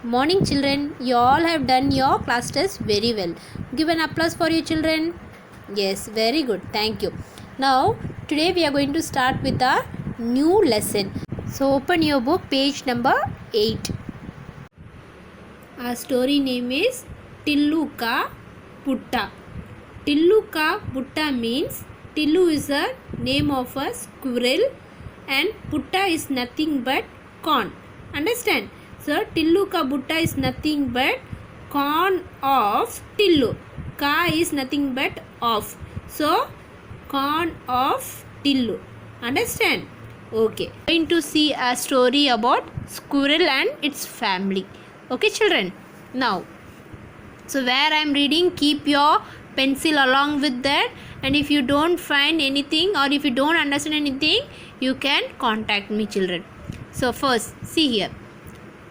Morning children, you all have done your class test very well. Give an applause for you children. Yes, very good. Thank you. Now, today we are going to start with a new lesson. So, open your book, page number 8. Our story name is Tillu Ka Putta. Tillu Ka Putta means Tillu is a name of a squirrel and Putta is nothing but corn. Understand? So, Tillu Ka Putta is nothing but corn of Tillu. Ka is nothing but of. So, corn of Tillu. Understand? Okay. Going to see a story about squirrel and its family. Okay children. Now, so where I am reading, keep your pencil along with that, and if you don't find anything or if you don't understand anything, you can contact me children. So first, see here.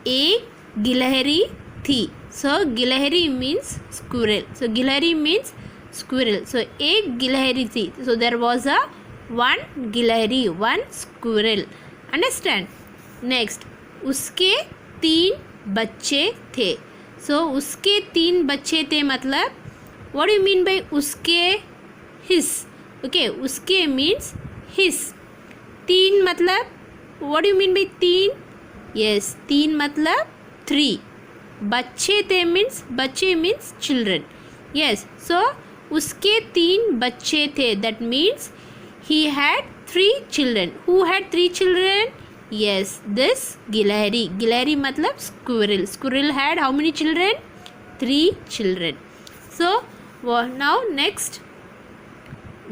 A Gilahari thi. So Gilahari means squirrel. So Gilahari means squirrel. So a Gilahari thi. So there was a one Gilahari, one squirrel. Understand? Next, uske teen बच्चे थे. सो उसके 3 बच्चे थे मतलब what do you mean bye उसके हिस. Okay, उसके means हिस. 3 मतलब what do you mean bye 3. Yes, 3 मतलब 3. बच्चे थे मीन्स बच्चे मीन्स चिल्ड्रन. यस, सो उसके 3 बच्चे थे. That means he had 3 children. Who had 3 children? Yes, this Gilahari. Gilahari matlab squirrel. Squirrel had how many children? 3 children. So now next,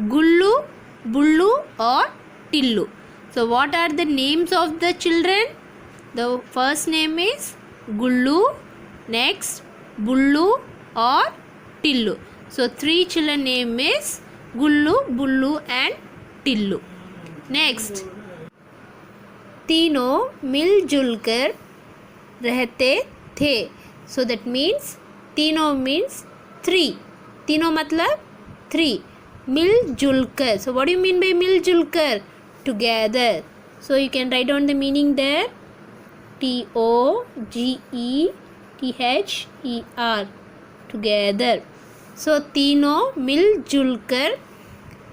Gullu, Bullu or Tillu. So what are the names of the children? The first name is Gullu, next Bullu or Tillu. So 3 children name is Gullu, Bullu and Tillu. Next, तीनों मिलजुल कर रहते थे. So that means तीनों means 3. तीनों मतलब 3. मिलजुल कर. So what do you mean by मिलजुल कर? Together. So you can write down the meaning there. TOGETHER. Together. So तीनों मिलजुल कर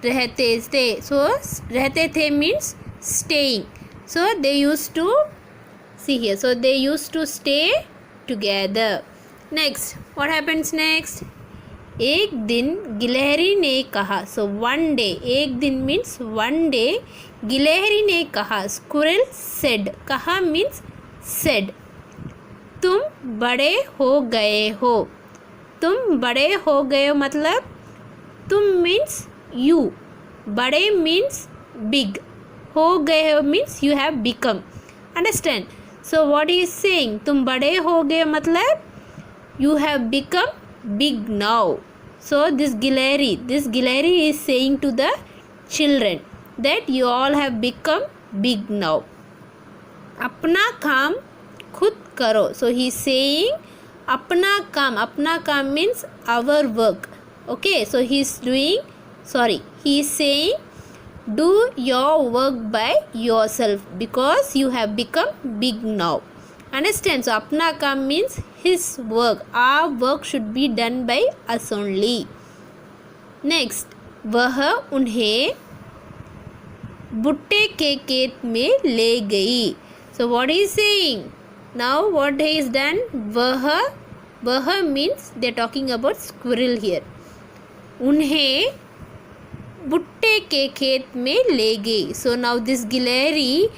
रहते थे. सो रहते थे means staying. So they used to, see here, so they used to stay together. Next, what happens next? एक दिन गिलहरी ने कहा. So one day, एक दिन means one day, गिलहरी ने कहा. Squirrel said. कहा means said. तुम बड़े हो गए हो. तुम बड़े हो गए हो मतलब तुम means you. बड़े means big. हो गए हो means you have become. Understand? So what is saying? तुम बड़े हो गए मतलब you have become big now. So this गिलहरी is saying to the children that you all have become big now. अपना काम खुद करो. सो ही इज सेइंग अपना काम means our work. Okay, so he is doing, sorry, he is saying do your work by yourself because you have become big now. Understand? So apna kaam means his work. Our work should be done by us only. Next, वह उन्हें भुट्टे के खेत में ले गई. So what is saying? Now what he is done? वह means they are talking about squirrel here. उन्हें भुट्टे के खेत में ले गई. सो नाउ दिस गिलहरी,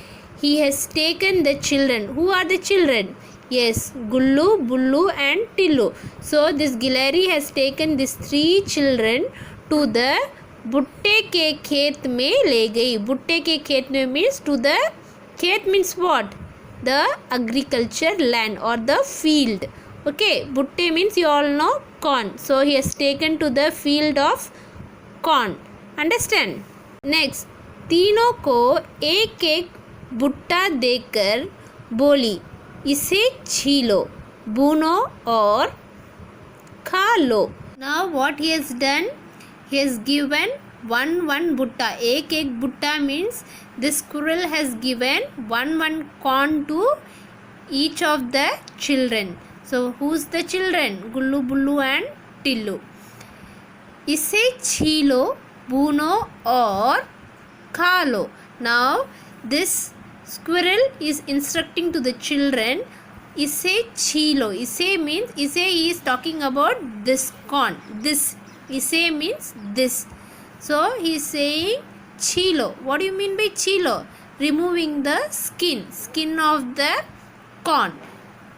he has taken the children. Who are the children? Yes, Gullu, Bullu and Tillu. So this Gilahari has taken these 3 children to the भुट्टे के खेत में ले गई. भुट्टे के खेत में means to the, खेत means what? The agriculture land or the field. Okay, भुट्टे means you all know corn. So he has taken to the field of corn. Understand? Next, तीनों को एक एक भुट्टा देकर बोली, इसे छीलो, भूनो और खा लो. Now what he has done? He has given one भुट्टा. एक भुट्टा means the squirrel has given one corn to each of the children. So who's the children? Gullu, Bullu and Tillu. इसे छीलो, भूनो और खा लो. Now this squirrel is instructing to the children. इसे छीलो. इसे means, इसे is talking about this corn. This. इसे means this. So he is saying छीलो. What do you mean by छीलो? Removing the skin of the corn.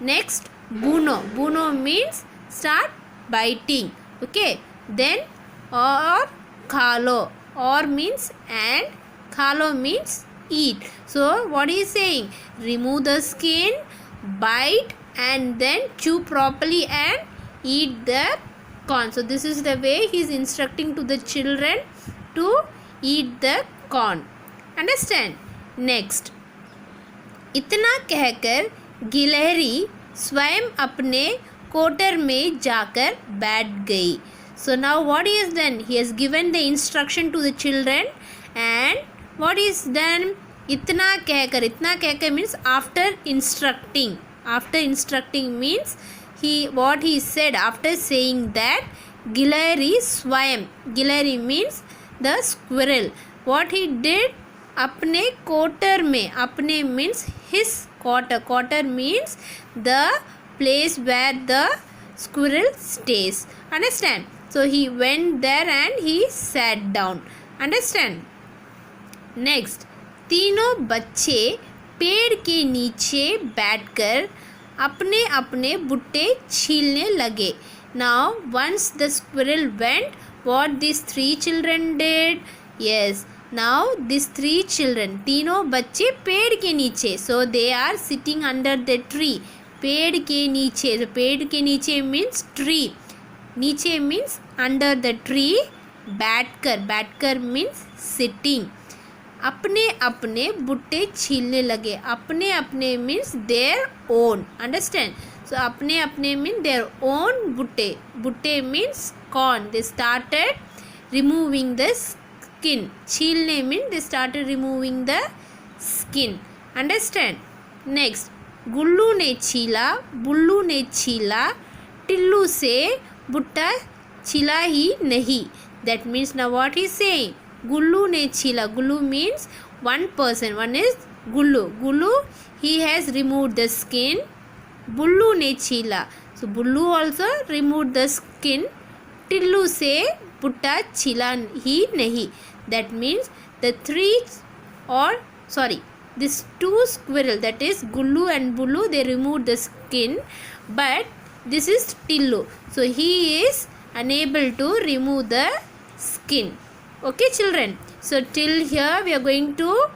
Next, buno. Buno means start biting. Okay. Then or khalo. Or means and, khalo means eat. So what is saying? Remove the skin, bite and then chew properly and eat the corn. So this is the way he is instructing to the children to eat the corn. Understand? Next, इतना कहकर गिलहरी स्वयं अपने कोटर में जाकर बैठ गई. So now what he has done? He has given the instruction to the children and what is done? इतना कहकर means after instructing. After instructing means what he said after saying that गिलहरी स्वयं. गिलहरी means the squirrel. What he did? अपने कोटर में. अपने means his quarter. Quarter means the place where the squirrel stays. Understand? So he went there and he sat down. Understand? Next, तीनों बच्चे पेड़ के नीचे बैठकर अपने अपने बुट्टे छीलने लगे. Now once the squirrel went, what these three children did? Yes. Now these three children, तीनों बच्चे पेड़ के नीचे. So they are sitting under the tree. पेड़ के नीचे. So पेड़ के नीचे means tree. नीचे means under the tree. बैठकर means sitting. अपने अपने बुट्टे छीलने लगे. अपने अपने means their own. Understand? So अपने अपने means their own बुट्टे. बुट्टे means corn. They started removing the skin. छीलने means they started removing the skin. Understand? Next, गुल्लू ने छीला, बुल्लू ने छीला, टिल्लू से बुट्टा छीला ही नहीं. That means now what he is saying? Gullu ne chila. Gullu means one person. One is Gullu. Gullu, he has removed the skin. Bullu ne chila. So Bullu also removed the skin. Tillu se putta chila hi nahi. That means the these two squirrel, that is Gullu and Bullu, they removed the skin. But this is Tillu. So he is unable to remove the skin. Okay children, so till here we are going to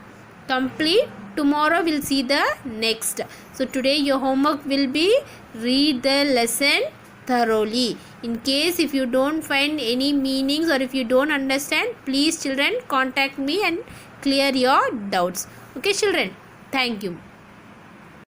complete. Tomorrow we'll see the next. So today your homework will be read the lesson thoroughly. In case if you don't find any meanings or if you don't understand, please children contact me and clear your doubts. Okay children, thank you.